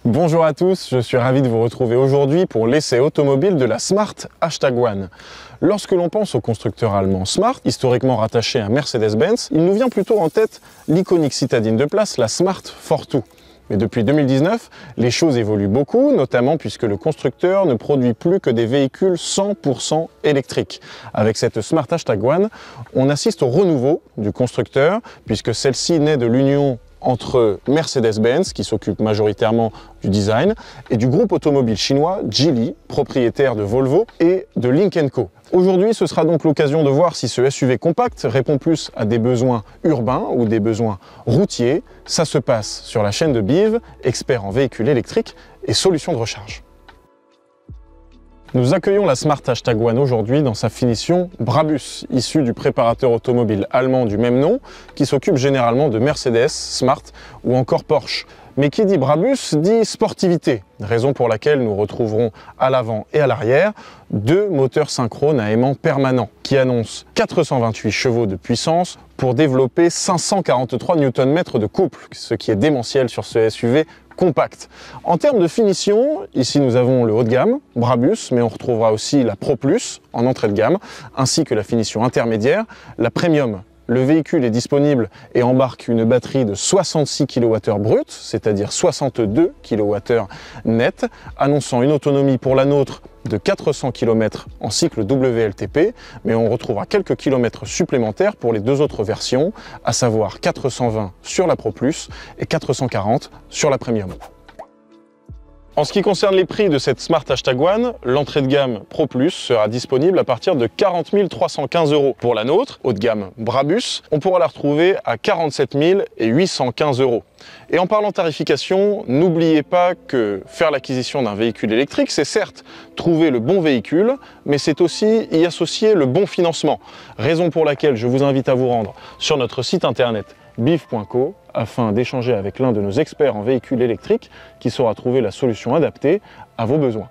Bonjour à tous, je suis ravi de vous retrouver aujourd'hui pour l'essai automobile de la Smart #1. Lorsque l'on pense au constructeur allemand Smart, historiquement rattaché à Mercedes-Benz, il nous vient plutôt en tête l'iconique citadine de place, la Smart Fortwo. Mais depuis 2019, les choses évoluent beaucoup, notamment puisque le constructeur ne produit plus que des véhicules 100% électriques. Avec cette Smart #1, on assiste au renouveau du constructeur, puisque celle-ci naît de l'union entre Mercedes-Benz, qui s'occupe majoritairement du design, et du groupe automobile chinois Geely, propriétaire de Volvo, et de Lynk & Co. Aujourd'hui, ce sera donc l'occasion de voir si ce SUV compact répond plus à des besoins urbains ou des besoins routiers. Ça se passe sur la chaîne de BIV, expert en véhicules électriques et solutions de recharge. Nous accueillons la Smart #1 aujourd'hui dans sa finition Brabus, issue du préparateur automobile allemand du même nom, qui s'occupe généralement de Mercedes, Smart ou encore Porsche. Mais qui dit Brabus dit sportivité, raison pour laquelle nous retrouverons à l'avant et à l'arrière deux moteurs synchrones à aimant permanent, qui annoncent 428 chevaux de puissance pour développer 543 Nm de couple, ce qui est démentiel sur ce SUV compact. En termes de finition, ici nous avons le haut de gamme, Brabus, mais on retrouvera aussi la Pro Plus en entrée de gamme, ainsi que la finition intermédiaire, la Premium. Le véhicule est disponible et embarque une batterie de 66 kWh brut, c'est-à-dire 62 kWh net, annonçant une autonomie pour la nôtre de 400 km en cycle WLTP, mais on retrouvera quelques kilomètres supplémentaires pour les deux autres versions, à savoir 420 sur la Pro Plus et 440 sur la Premium. En ce qui concerne les prix de cette Smart #1, l'entrée de gamme Pro Plus sera disponible à partir de 40 315 €. Pour la nôtre, haut de gamme Brabus, on pourra la retrouver à 47 815 €. Et en parlant tarification, n'oubliez pas que faire l'acquisition d'un véhicule électrique, c'est certes trouver le bon véhicule, mais c'est aussi y associer le bon financement. Raison pour laquelle je vous invite à vous rendre sur notre site internet biv.co afin d'échanger avec l'un de nos experts en véhicules électriques qui saura trouver la solution adaptée à vos besoins.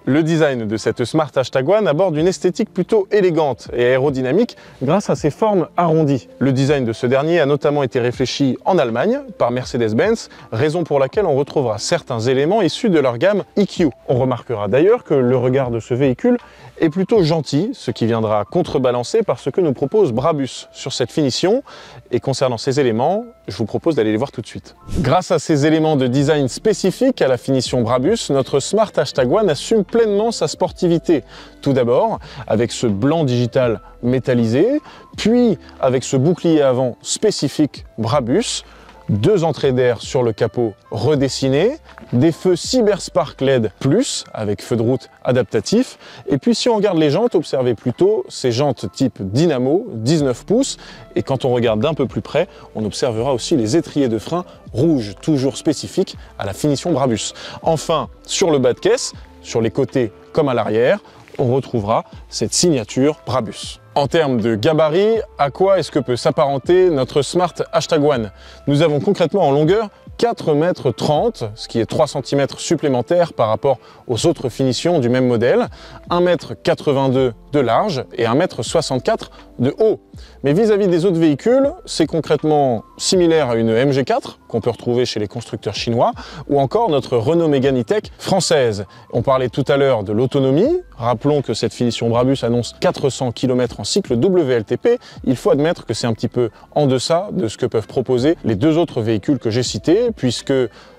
Le design de cette Smart #1 aborde une esthétique plutôt élégante et aérodynamique grâce à ses formes arrondies. Le design de ce dernier a notamment été réfléchi en Allemagne par Mercedes-Benz, raison pour laquelle on retrouvera certains éléments issus de leur gamme EQ. On remarquera d'ailleurs que le regard de ce véhicule est plutôt gentil, ce qui viendra contrebalancer par ce que nous propose Brabus sur cette finition. Et concernant ces éléments, je vous propose d'aller les voir tout de suite. Grâce à ces éléments de design spécifiques à la finition Brabus, notre Smart #1 assume pleinement sa sportivité. Tout d'abord, avec ce blanc digital métallisé, puis avec ce bouclier avant spécifique Brabus, deux entrées d'air sur le capot redessinées, des feux Cyberspark LED Plus avec feu de route adaptatif, et puis si on regarde les jantes, observez plutôt ces jantes type Dynamo 19 pouces, et quand on regarde d'un peu plus près, on observera aussi les étriers de frein rouges, toujours spécifiques à la finition Brabus. Enfin, sur le bas de caisse, sur les côtés comme à l'arrière, on retrouvera cette signature Brabus. En termes de gabarit, à quoi est-ce que peut s'apparenter notre Smart #1? Nous avons concrètement en longueur 4,30 m, ce qui est 3 cm supplémentaires par rapport aux autres finitions du même modèle, 1,82 m de large et 1,64 m de haut. Mais vis-à-vis des autres véhicules, c'est concrètement similaire à une MG4 qu'on peut retrouver chez les constructeurs chinois ou encore notre Renault Mégane E-Tech française. On parlait tout à l'heure de l'autonomie. Rappelons que cette finition Brabus annonce 400 km en cycle WLTP. Il faut admettre que c'est un petit peu en deçà de ce que peuvent proposer les deux autres véhicules que j'ai cités, puisque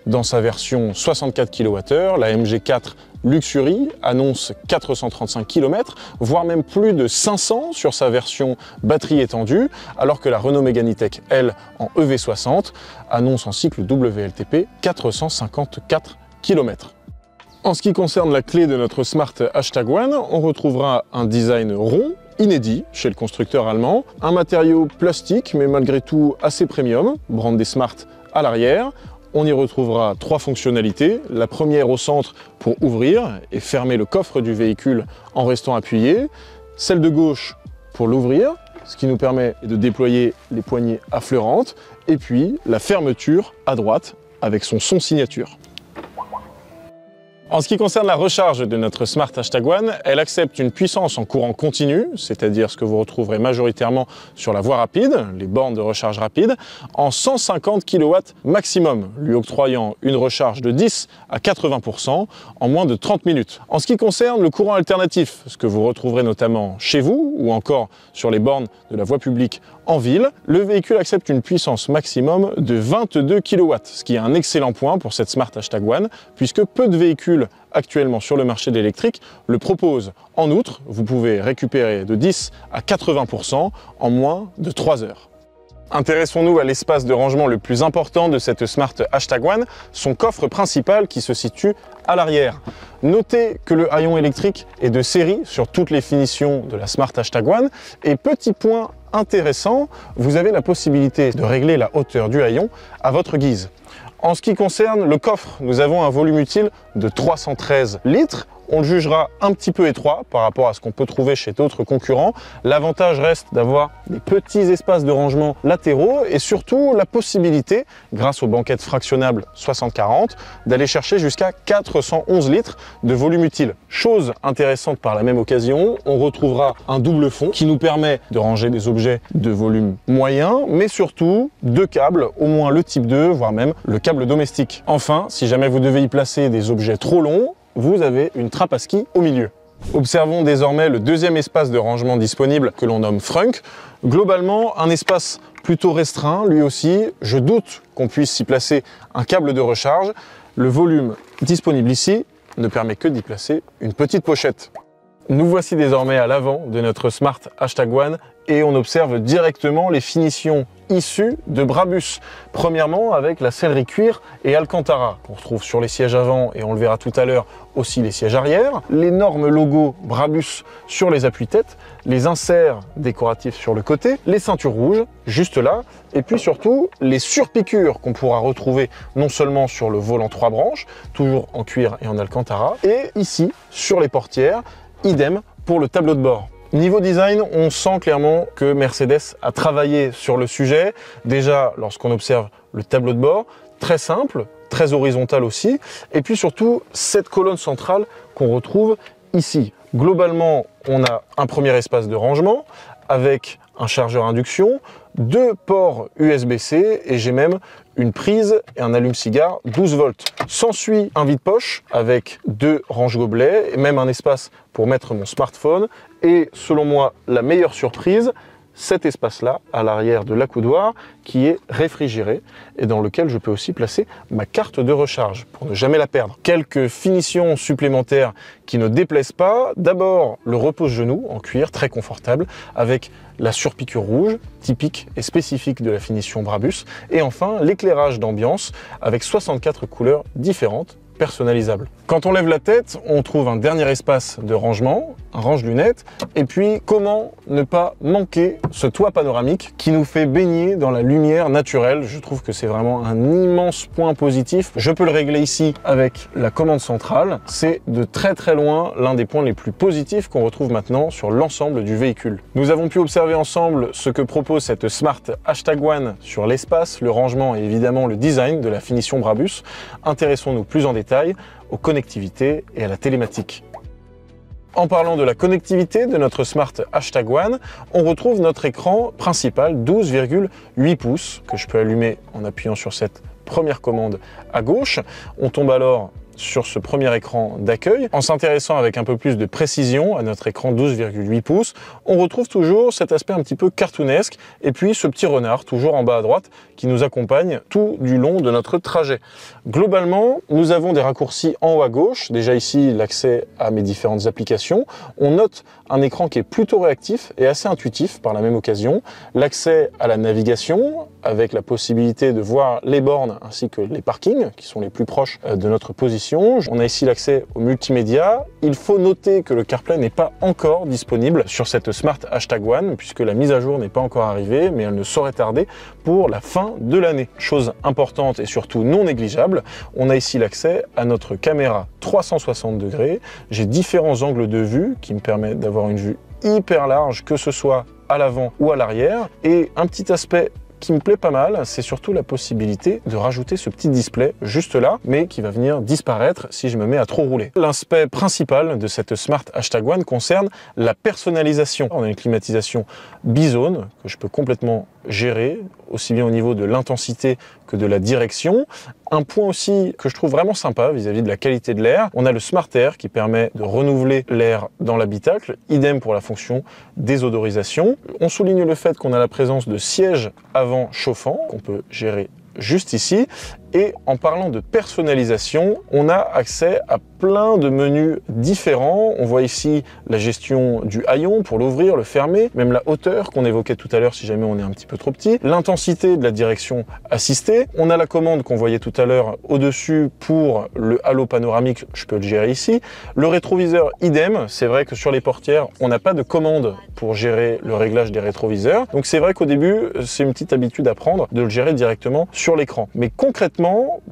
dans sa version 64 kWh, la MG4 Luxury annonce 435 km, voire même plus de 500 sur sa version batterie étendue, alors que la Renault Mégane E-Tech, elle, en EV60, annonce en cycle WLTP 454 km. En ce qui concerne la clé de notre Smart #1, on retrouvera un design rond, inédit chez le constructeur allemand, un matériau plastique mais malgré tout assez premium, brandé Smart à l'arrière. On y retrouvera trois fonctionnalités. La première au centre pour ouvrir et fermer le coffre du véhicule en restant appuyé. Celle de gauche pour l'ouvrir, ce qui nous permet de déployer les poignées affleurantes. Et puis la fermeture à droite avec son son signature. En ce qui concerne la recharge de notre Smart #1, elle accepte une puissance en courant continu, c'est-à-dire ce que vous retrouverez majoritairement sur la voie rapide, les bornes de recharge rapide, en 150 kW maximum, lui octroyant une recharge de 10 à 80% en moins de 30 minutes. En ce qui concerne le courant alternatif, ce que vous retrouverez notamment chez vous ou encore sur les bornes de la voie publique en ville, le véhicule accepte une puissance maximum de 22 kW, ce qui est un excellent point pour cette Smart #1, puisque peu de véhicules actuellement sur le marché de l'électrique le proposent. En outre, vous pouvez récupérer de 10 à 80% en moins de 3 heures. Intéressons-nous à l'espace de rangement le plus important de cette Smart #1, son coffre principal qui se situe à l'arrière. Notez que le haillon électrique est de série sur toutes les finitions de la Smart #1 et petit point intéressant, vous avez la possibilité de régler la hauteur du haillon à votre guise. En ce qui concerne le coffre, nous avons un volume utile de 313 litres. On le jugera un petit peu étroit par rapport à ce qu'on peut trouver chez d'autres concurrents. L'avantage reste d'avoir des petits espaces de rangement latéraux et surtout la possibilité, grâce aux banquettes fractionnables 60-40, d'aller chercher jusqu'à 411 litres de volume utile. Chose intéressante par la même occasion, on retrouvera un double fond qui nous permet de ranger des objets de volume moyen, mais surtout deux câbles, au moins le type 2, voire même le câble domestique. Enfin, si jamais vous devez y placer des objets trop longs, vous avez une trappe à ski au milieu. Observons désormais le deuxième espace de rangement disponible que l'on nomme Frunk. Globalement, un espace plutôt restreint, lui aussi. Je doute qu'on puisse s'y placer un câble de recharge. Le volume disponible ici ne permet que d'y placer une petite pochette. Nous voici désormais à l'avant de notre Smart #1 et on observe directement les finitions issues de Brabus. Premièrement avec la sellerie cuir et Alcantara qu'on retrouve sur les sièges avant et on le verra tout à l'heure aussi les sièges arrière, l'énorme logo Brabus sur les appuis-têtes, les inserts décoratifs sur le côté, les ceintures rouges juste là et puis surtout les surpiqûres qu'on pourra retrouver non seulement sur le volant 3 branches, toujours en cuir et en Alcantara, et ici sur les portières, idem pour le tableau de bord. Niveau design, on sent clairement que Mercedes a travaillé sur le sujet. Déjà, lorsqu'on observe le tableau de bord, très simple, très horizontal aussi. Et puis surtout, cette colonne centrale qu'on retrouve ici. Globalement, on a un premier espace de rangement avec un chargeur induction, deux ports USB-C et j'ai même une prise et un allume-cigare 12 volts. S'ensuit un vide-poche avec deux range-gobelets et même un espace pour mettre mon smartphone. Et selon moi, la meilleure surprise, cet espace-là, à l'arrière de l'accoudoir, qui est réfrigéré et dans lequel je peux aussi placer ma carte de recharge pour ne jamais la perdre. Quelques finitions supplémentaires qui ne déplaisent pas. D'abord, le repose-genou en cuir, très confortable, avec la surpiqûre rouge, typique et spécifique de la finition Brabus. Et enfin, l'éclairage d'ambiance avec 64 couleurs différentes, personnalisables. Quand on lève la tête, on trouve un dernier espace de rangement, un range-lunettes, et puis comment ne pas manquer ce toit panoramique qui nous fait baigner dans la lumière naturelle. Je trouve que c'est vraiment un immense point positif. Je peux le régler ici avec la commande centrale. C'est de très loin l'un des points les plus positifs qu'on retrouve maintenant sur l'ensemble du véhicule. Nous avons pu observer ensemble ce que propose cette Smart #1 sur l'espace, le rangement et évidemment le design de la finition Brabus. Intéressons-nous plus en détail aux connectivités et à la télématique. En parlant de la connectivité de notre Smart #1, on retrouve notre écran principal 12,8 pouces que je peux allumer en appuyant sur cette première commande à gauche. On tombe alors sur ce premier écran d'accueil. En s'intéressant avec un peu plus de précision à notre écran 12,8 pouces, on retrouve toujours cet aspect un petit peu cartoonesque et puis ce petit renard toujours en bas à droite qui nous accompagne tout du long de notre trajet. Globalement, nous avons des raccourcis en haut à gauche, déjà ici l'accès à mes différentes applications. On note un écran qui est plutôt réactif et assez intuitif par la même occasion. L'accès à la navigation avec la possibilité de voir les bornes ainsi que les parkings qui sont les plus proches de notre position. On a ici l'accès au multimédia. Il faut noter que le CarPlay n'est pas encore disponible sur cette Smart #1 puisque la mise à jour n'est pas encore arrivée, mais elle ne saurait tarder pour la fin de l'année. Chose importante et surtout non négligeable, on a ici l'accès à notre caméra 360 degrés. J'ai différents angles de vue qui me permettent d'avoir une vue hyper large, que ce soit à l'avant ou à l'arrière. Et un petit aspect qui me plaît pas mal, c'est surtout la possibilité de rajouter ce petit display juste là, mais qui va venir disparaître si je me mets à trop rouler. L'aspect principal de cette Smart #1 concerne la personnalisation. On a une climatisation bizone que je peux complètement gérer, aussi bien au niveau de l'intensité que de la direction. Un point aussi que je trouve vraiment sympa vis-à-vis de la qualité de l'air, on a le Smart Air qui permet de renouveler l'air dans l'habitacle, idem pour la fonction désodorisation. On souligne le fait qu'on a la présence de sièges avant chauffants qu'on peut gérer juste ici. Et en parlant de personnalisation, on a accès à plein de menus différents. On voit ici la gestion du haillon pour l'ouvrir, le fermer, même la hauteur qu'on évoquait tout à l'heure si jamais on est un petit peu trop petit, l'intensité de la direction assistée. On a la commande qu'on voyait tout à l'heure au-dessus pour le halo panoramique, je peux le gérer ici. Le rétroviseur, idem. C'est vrai que sur les portières, on n'a pas de commande pour gérer le réglage des rétroviseurs. Donc c'est vrai qu'au début, c'est une petite habitude à prendre de le gérer directement sur l'écran. Mais concrètement,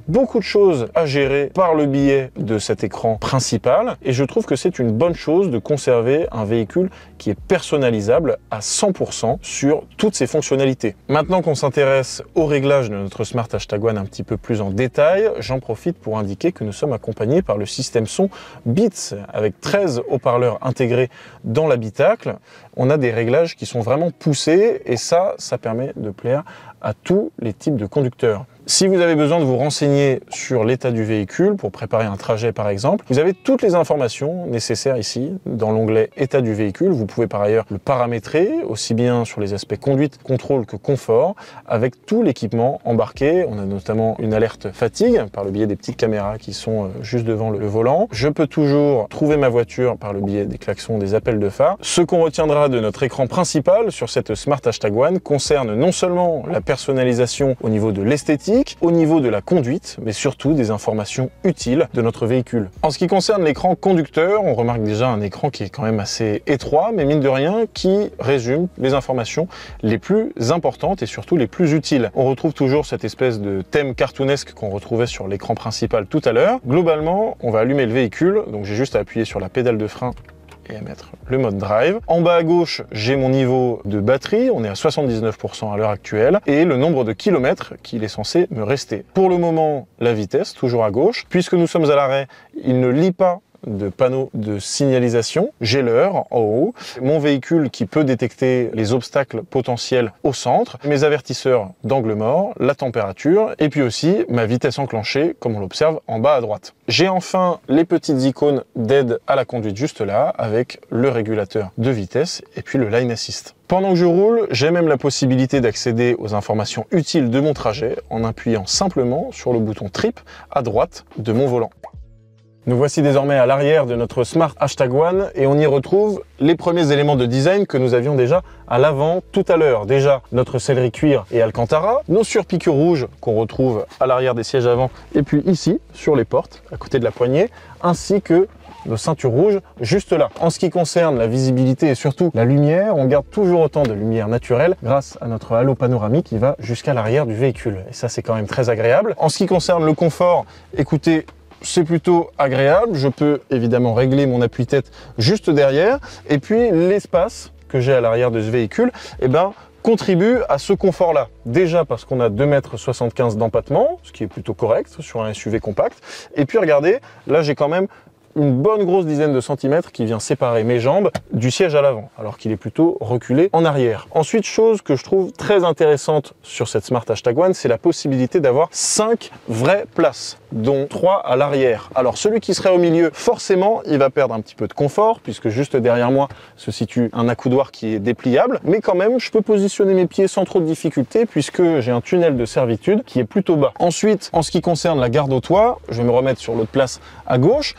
beaucoup de choses à gérer par le biais de cet écran principal et je trouve que c'est une bonne chose de conserver un véhicule qui est personnalisable à 100% sur toutes ses fonctionnalités. Maintenant qu'on s'intéresse au réglage de notre Smart #1 un petit peu plus en détail, j'en profite pour indiquer que nous sommes accompagnés par le système son Beats avec 13 haut-parleurs intégrés dans l'habitacle. On a des réglages qui sont vraiment poussés et ça permet de plaire à tous les types de conducteurs. Si vous avez besoin de vous renseigner sur l'état du véhicule pour préparer un trajet par exemple, vous avez toutes les informations nécessaires ici dans l'onglet état du véhicule. Vous pouvez par ailleurs le paramétrer aussi bien sur les aspects conduite, contrôle que confort avec tout l'équipement embarqué. On a notamment une alerte fatigue par le biais des petites caméras qui sont juste devant le volant. Je peux toujours trouver ma voiture par le biais des klaxons, des appels de phare. Ce qu'on retiendra de notre écran principal sur cette Smart #1 concerne non seulement la personnalisation au niveau de l'esthétique, au niveau de la conduite, mais surtout des informations utiles de notre véhicule. En ce qui concerne l'écran conducteur, on remarque déjà un écran qui est quand même assez étroit, mais mine de rien, qui résume les informations les plus importantes et surtout les plus utiles. On retrouve toujours cette espèce de thème cartoonesque qu'on retrouvait sur l'écran principal tout à l'heure. Globalement, on va allumer le véhicule, donc j'ai juste à appuyer sur la pédale de frein et à mettre le mode drive. En bas à gauche, j'ai mon niveau de batterie, on est à 79% à l'heure actuelle, et le nombre de kilomètres qu'il est censé me rester. Pour le moment, la vitesse, toujours à gauche. Puisque nous sommes à l'arrêt, il ne lit pas de panneau de signalisation. J'ai l'heure en haut, mon véhicule qui peut détecter les obstacles potentiels au centre, mes avertisseurs d'angle mort, la température et puis aussi ma vitesse enclenchée comme on l'observe en bas à droite. J'ai enfin les petites icônes d'aide à la conduite juste là avec le régulateur de vitesse et puis le Lane Assist. Pendant que je roule, j'ai même la possibilité d'accéder aux informations utiles de mon trajet en appuyant simplement sur le bouton Trip à droite de mon volant. Nous voici désormais à l'arrière de notre Smart #1 et on y retrouve les premiers éléments de design que nous avions déjà à l'avant tout à l'heure. Déjà notre sellerie cuir et Alcantara, nos surpiqûres rouges qu'on retrouve à l'arrière des sièges avant et puis ici sur les portes à côté de la poignée, ainsi que nos ceintures rouges juste là. En ce qui concerne la visibilité et surtout la lumière, on garde toujours autant de lumière naturelle grâce à notre halo panoramique qui va jusqu'à l'arrière du véhicule. Et ça c'est quand même très agréable. En ce qui concerne le confort, écoutez, c'est plutôt agréable. Je peux évidemment régler mon appui-tête juste derrière. Et puis l'espace que j'ai à l'arrière de ce véhicule, contribue à ce confort-là. Déjà parce qu'on a 2,75 m d'empattement, ce qui est plutôt correct sur un SUV compact. Et puis regardez, là j'ai quand même une bonne grosse dizaine de centimètres qui vient séparer mes jambes du siège à l'avant, alors qu'il est plutôt reculé en arrière. Ensuite, chose que je trouve très intéressante sur cette Smart #1, c'est la possibilité d'avoir 5 vraies places, dont 3 à l'arrière. Alors celui qui serait au milieu, forcément, il va perdre un petit peu de confort, puisque juste derrière moi se situe un accoudoir qui est dépliable, mais quand même, je peux positionner mes pieds sans trop de difficulté, puisque j'ai un tunnel de servitude qui est plutôt bas. Ensuite, en ce qui concerne la garde au toit, je vais me remettre sur l'autre place à gauche,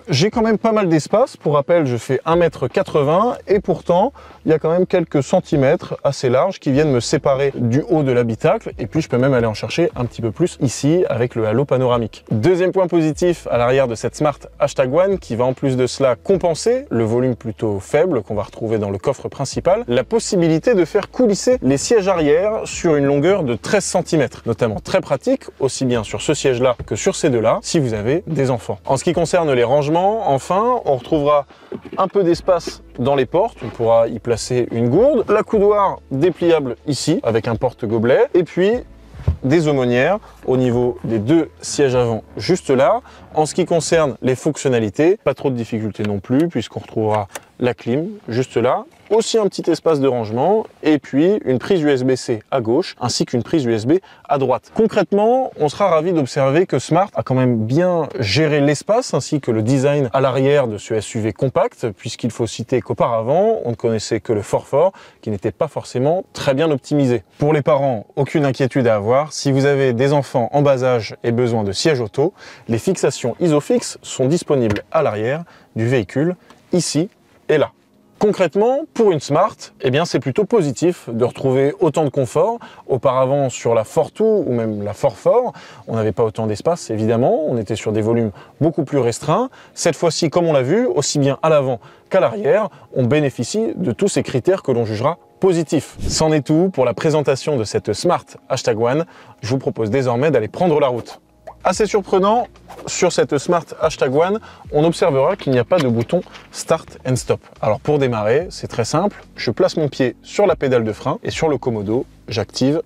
j'ai quand même pas mal d'espace. Pour rappel, je fais 1,80 m et pourtant, il y a quand même quelques centimètres assez larges qui viennent me séparer du haut de l'habitacle et puis je peux même aller en chercher un petit peu plus ici avec le halo panoramique. Deuxième point positif à l'arrière de cette Smart #1 qui va en plus de cela compenser le volume plutôt faible qu'on va retrouver dans le coffre principal, la possibilité de faire coulisser les sièges arrière sur une longueur de 13 cm, notamment très pratique aussi bien sur ce siège là que sur ces deux là si vous avez des enfants. En ce qui concerne les rangements, rangement, enfin, on retrouvera un peu d'espace dans les portes, on pourra y placer une gourde, la coudoir dépliable ici, avec un porte-gobelet, et puis des aumônières au niveau des 2 sièges avant juste là. En ce qui concerne les fonctionnalités, pas trop de difficultés non plus, puisqu'on retrouvera la clim juste là, aussi un petit espace de rangement, et puis une prise USB-C à gauche, ainsi qu'une prise USB à droite. Concrètement, on sera ravi d'observer que Smart a quand même bien géré l'espace, ainsi que le design à l'arrière de ce SUV compact, puisqu'il faut citer qu'auparavant, on ne connaissait que le Fort, qui n'était pas forcément très bien optimisé. Pour les parents, aucune inquiétude à avoir. Si vous avez des enfants en bas âge et besoin de siège auto, les fixations Isofix sont disponibles à l'arrière du véhicule, ici et là. Concrètement, pour une Smart, eh bien c'est plutôt positif de retrouver autant de confort. Auparavant, sur la Fortwo ou même la Fort, on n'avait pas autant d'espace, évidemment. On était sur des volumes beaucoup plus restreints. Cette fois-ci, comme on l'a vu, aussi bien à l'avant qu'à l'arrière, on bénéficie de tous ces critères que l'on jugera positifs. C'en est tout pour la présentation de cette Smart #1. Je vous propose désormais d'aller prendre la route. Assez surprenant, sur cette Smart #1, on observera qu'il n'y a pas de bouton Start and Stop. Alors pour démarrer, c'est très simple, je place mon pied sur la pédale de frein et sur le commodo, j'active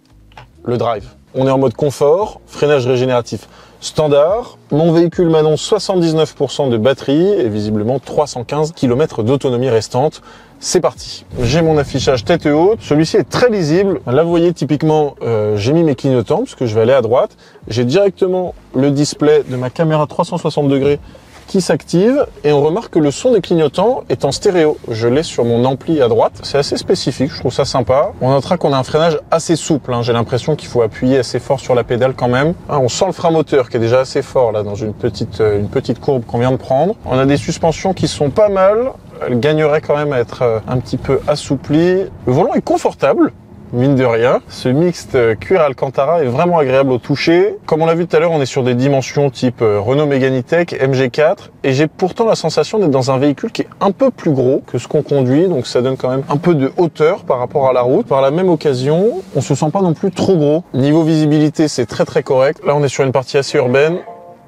le drive. On est en mode confort, freinage régénératif standard. Mon véhicule m'annonce 79% de batterie et visiblement 315 km d'autonomie restante. C'est parti. J'ai mon affichage tête haute. Celui-ci est très lisible. Là, vous voyez, typiquement, j'ai mis mes clignotants parce que je vais aller à droite. J'ai directement le display de ma caméra 360 degrés qui s'active et on remarque que le son des clignotants est en stéréo. Je l'ai sur mon ampli à droite. C'est assez spécifique, je trouve ça sympa. On notera qu'on a un freinage assez souple. J'ai l'impression qu'il faut appuyer assez fort sur la pédale quand même. On sent le frein moteur qui est déjà assez fort là dans une petite courbe qu'on vient de prendre. On a des suspensions qui sont pas mal. Elle gagnerait quand même à être un petit peu assouplie. Le volant est confortable. Mine de rien, ce mixte cuir Alcantara est vraiment agréable au toucher. Comme on l'a vu tout à l'heure, on est sur des dimensions type Renault Megane E-Tech, MG4, et j'ai pourtant la sensation d'être dans un véhicule qui est un peu plus gros que ce qu'on conduit, donc ça donne quand même un peu de hauteur par rapport à la route. Par la même occasion, on se sent pas non plus trop gros. Niveau visibilité, c'est très correct. Là, on est sur une partie assez urbaine.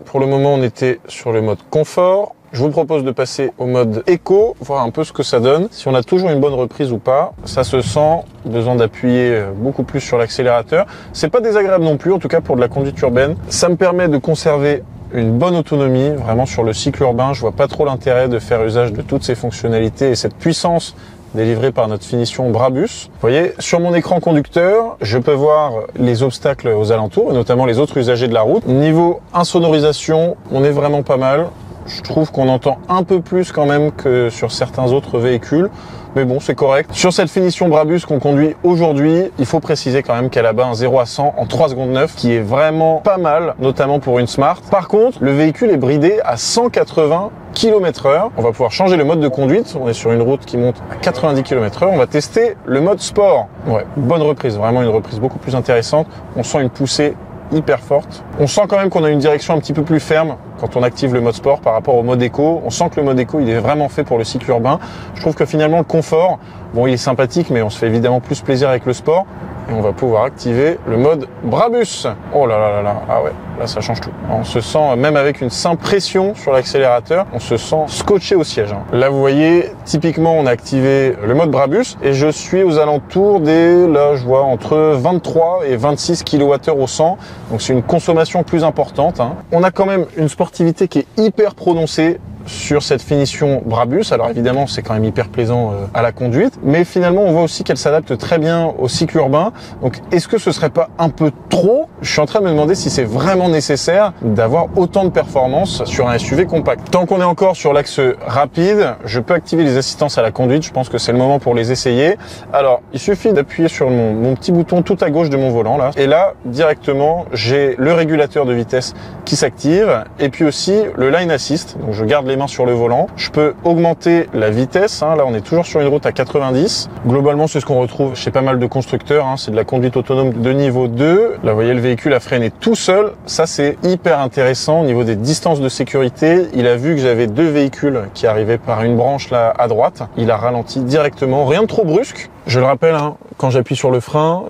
Pour le moment, on était sur le mode confort. Je vous propose de passer au mode éco, voir un peu ce que ça donne, si on a toujours une bonne reprise ou pas. Ça se sent, besoin d'appuyer beaucoup plus sur l'accélérateur. C'est pas désagréable non plus, en tout cas pour de la conduite urbaine. Ça me permet de conserver une bonne autonomie, vraiment sur le cycle urbain. Je vois pas trop l'intérêt de faire usage de toutes ces fonctionnalités et cette puissance délivrée par notre finition Brabus. Vous voyez, sur mon écran conducteur, je peux voir les obstacles aux alentours, et notamment les autres usagers de la route. Niveau insonorisation, on est vraiment pas mal. Je trouve qu'on entend un peu plus quand même que sur certains autres véhicules. Mais bon, c'est correct. Sur cette finition Brabus qu'on conduit aujourd'hui, il faut préciser quand même qu'elle a un 0 à 100 en 3 secondes 9, qui est vraiment pas mal, notamment pour une Smart. Par contre, le véhicule est bridé à 180 km/h. On va pouvoir changer le mode de conduite. On est sur une route qui monte à 90 km/h. On va tester le mode sport. Ouais, bonne reprise, vraiment une reprise beaucoup plus intéressante. On sent une poussée hyper forte. On sent quand même qu'on a une direction un petit peu plus ferme quand on active le mode sport par rapport au mode éco. On sent que le mode éco, il est vraiment fait pour le cycle urbain. Je trouve que finalement, le confort, bon, il est sympathique, mais on se fait évidemment plus plaisir avec le sport. Et on va pouvoir activer le mode Brabus. Oh là là là là, ah ouais, là ça change tout. On se sent, même avec une simple pression sur l'accélérateur, on se sent scotché au siège. Là vous voyez, typiquement on a activé le mode Brabus et je suis aux alentours des, là je vois entre 23 et 26 kWh au 100. Donc c'est une consommation plus importante. On a quand même une sportivité qui est hyper prononcée sur cette finition Brabus. Alors évidemment, c'est quand même hyper plaisant à la conduite, mais finalement, on voit aussi qu'elle s'adapte très bien au cycle urbain. Donc, est-ce que ce serait pas un peu trop? Je suis en train de me demander si c'est vraiment nécessaire d'avoir autant de performance sur un SUV compact. Tant qu'on est encore sur l'axe rapide, je peux activer les assistances à la conduite. Je pense que c'est le moment pour les essayer. Alors, il suffit d'appuyer sur mon petit bouton tout à gauche de mon volant, là. Et là, directement, j'ai le régulateur de vitesse qui s'active et puis aussi le Line Assist. Donc, je garde les mains sur le volant. Je peux augmenter la vitesse. Là, on est toujours sur une route à 90. Globalement, c'est ce qu'on retrouve chez pas mal de constructeurs. C'est de la conduite autonome de niveau 2. Là, vous voyez, le véhicule a freiné tout seul. Ça, c'est hyper intéressant au niveau des distances de sécurité. Il a vu que j'avais deux véhicules qui arrivaient par une branche là à droite. Il a ralenti directement. Rien de trop brusque. Je le rappelle, quand j'appuie sur le frein,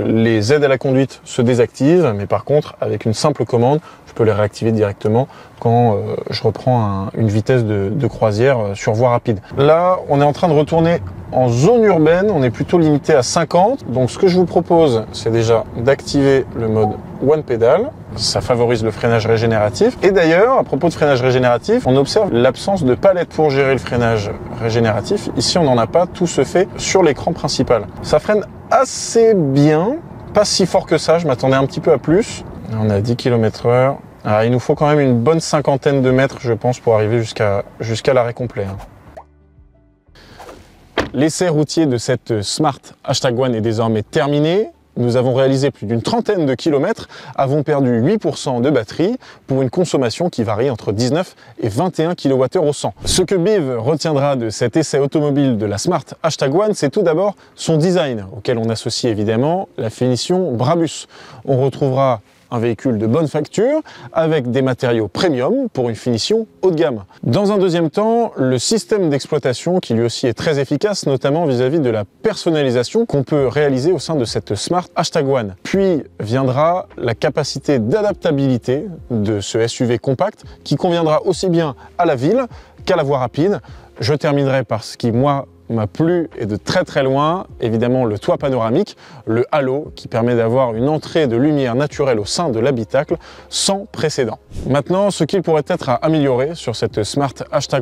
les aides à la conduite se désactivent, mais par contre, avec une simple commande, je peux les réactiver directement quand je reprends une vitesse de croisière sur voie rapide. Là, on est en train de retourner en zone urbaine, on est plutôt limité à 50. Donc ce que je vous propose, c'est déjà d'activer le mode One Pedal. Ça favorise le freinage régénératif. Et d'ailleurs, à propos de freinage régénératif, on observe l'absence de palette pour gérer le freinage régénératif. Ici, on n'en a pas, tout se fait sur l'écran principal. Ça freine assez bien, pas si fort que ça, je m'attendais un petit peu à plus. On a 10 km/h. Alors, il nous faut quand même une bonne cinquantaine de mètres, je pense, pour arriver jusqu'à l'arrêt complet. L'essai routier de cette Smart #One est désormais terminé. Nous avons réalisé plus d'une trentaine de kilomètres, avons perdu 8% de batterie pour une consommation qui varie entre 19 et 21 kWh au 100. Ce que Biv retiendra de cet essai automobile de la Smart #One, c'est tout d'abord son design, auquel on associe évidemment la finition Brabus. On retrouvera un véhicule de bonne facture avec des matériaux premium pour une finition haut de gamme. Dans un deuxième temps, le système d'exploitation qui lui aussi est très efficace, notamment vis-à-vis de la personnalisation qu'on peut réaliser au sein de cette Smart #One. Puis viendra la capacité d'adaptabilité de ce SUV compact qui conviendra aussi bien à la ville qu'à la voie rapide. Je terminerai par ce qui, moi, m'a plu et de très loin, évidemment le toit panoramique, le halo qui permet d'avoir une entrée de lumière naturelle au sein de l'habitacle sans précédent. Maintenant, ce qu'il pourrait être à améliorer sur cette Smart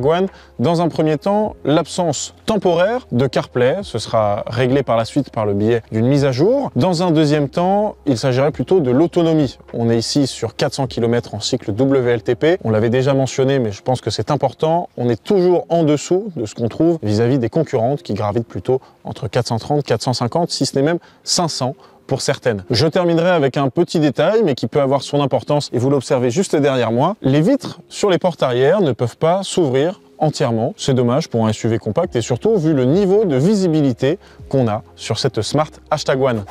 #One, dans un premier temps, l'absence temporaire de CarPlay, ce sera réglé par la suite par le biais d'une mise à jour. Dans un deuxième temps, il s'agirait plutôt de l'autonomie. On est ici sur 400 km en cycle WLTP, on l'avait déjà mentionné mais je pense que c'est important, on est toujours en dessous de ce qu'on trouve vis-à-vis des concurrents qui gravitent plutôt entre 430, 450, si ce n'est même 500 pour certaines. Je terminerai avec un petit détail, mais qui peut avoir son importance, et vous l'observez juste derrière moi. Les vitres sur les portes arrière ne peuvent pas s'ouvrir entièrement. C'est dommage pour un SUV compact, et surtout vu le niveau de visibilité qu'on a sur cette Smart #One.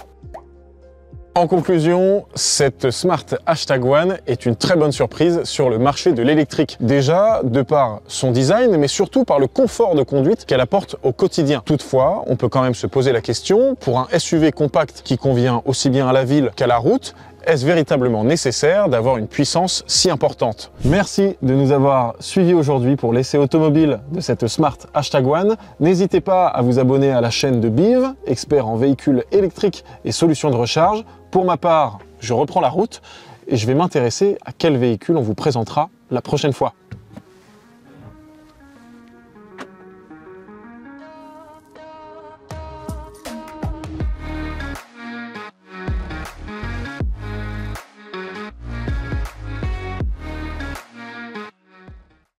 En conclusion, cette Smart #One est une très bonne surprise sur le marché de l'électrique. Déjà, de par son design, mais surtout par le confort de conduite qu'elle apporte au quotidien. Toutefois, on peut quand même se poser la question, pour un SUV compact qui convient aussi bien à la ville qu'à la route, est-ce véritablement nécessaire d'avoir une puissance si importante? Merci de nous avoir suivis aujourd'hui pour l'essai automobile de cette Smart #One. N'hésitez pas à vous abonner à la chaîne de Biv, expert en véhicules électriques et solutions de recharge. Pour ma part, je reprends la route et je vais m'intéresser à quel véhicule on vous présentera la prochaine fois.